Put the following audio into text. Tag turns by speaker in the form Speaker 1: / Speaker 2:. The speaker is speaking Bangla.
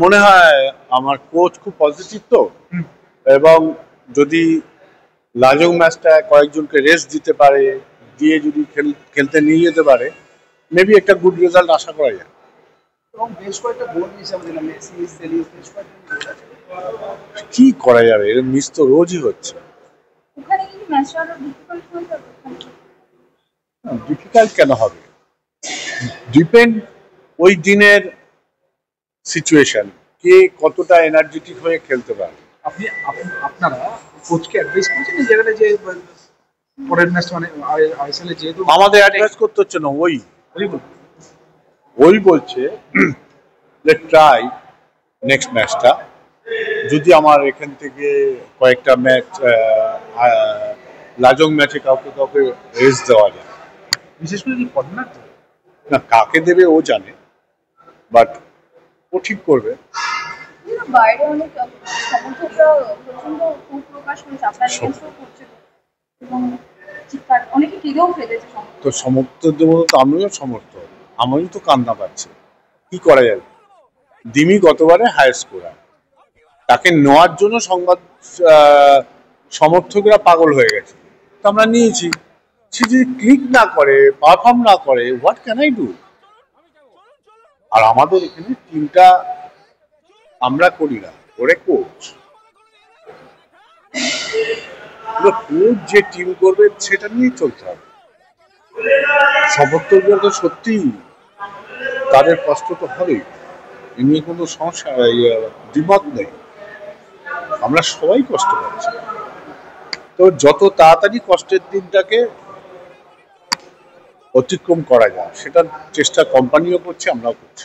Speaker 1: মনে হয় আমার কোচ খুব পজিটিভ তো, এবং যদি লাজং ম্যাচটা কয়েকজনকে রেস্ট দিতে পারে, দিয়ে যদি খেলতে নিয়ে যেতে পারে, মেবি একটা গুড রেজাল্ট আশা করা যায়।
Speaker 2: এবং বেশ কয়েকটা গোল মিস আমাদের মেসি সেলিস বেশ কয়েকটা গোল আছে,
Speaker 1: কি করা যাবে, এর মিস তো রোজই হচ্ছে।
Speaker 3: ওখানে কি ম্যাচটা আরো ডিফিকাল্ট হয়ে যাবে?
Speaker 1: ডিফিকাল্ট কেন হবে, ডিপেন্ড ওই দিনের সিচুয়েশন, কে কতটা এনার্জেটিক হয়ে খেলতে পারে।
Speaker 2: আপনারা কোচকে অ্যাডভাইস করেছেন এই জায়গাটা যে পরের ম্যাচ মানে আইএসএল এ যেহেতু
Speaker 1: আমাদের অ্যাডভাইস করতে হচ্ছে না, ওই বলছে লেট ট্রাই নেক্সট ম্যাচটা, যদি আমার এখান থেকে কয়েকটা ম্যাচ লাজং ম্যাচে কাউকে কাউকে রেস্ট দেওয়া যায়।
Speaker 2: বিশেষ করে কি কর্নার
Speaker 1: না, কাকে দেবে ও জানে, বাট ও ঠিক করবে।
Speaker 3: বাইরে অনেক সমর্থকরা প্রচন্ড ক্ষোভ প্রকাশ করেছে, আপনার এগেইনস্টও করছিল এবং চিৎকার অনেকে কেঁদেও ফেলেছে।
Speaker 1: তো সমর্থক দেবো তো আমিও সমর্থক, আমিও তো কান্না পাচ্ছে, কি করা যাবে। দিমি গতবারে হাই স্কোরার, তাকে নেওয়ার জন্য সংবাদ সমর্থকরা পাগল হয়ে গেছে, তো আমরা নিয়েছি। সে যদি ক্লিক না করে, পারফর্ম না করে, হোয়াট ক্যান আই ডু। আর আমাদের এখানে টিমটা আমরা করি না, ওরে কোচ। কোচ যে টিম করবে সেটা নিয়ে চলতে হবে। সমর্থকরা তো সত্যি তাদের কষ্ট তো হবেই, এ নিয়ে কোনো সমস্যা দ্বিমত নেই, আমরা সবাই কষ্ট পাচ্ছি। তো যত তাড়াতাড়ি কষ্টের দিনটাকে অতিক্রম করা যায় সেটার চেষ্টা কোম্পানিও করছে, আমরাও করছি।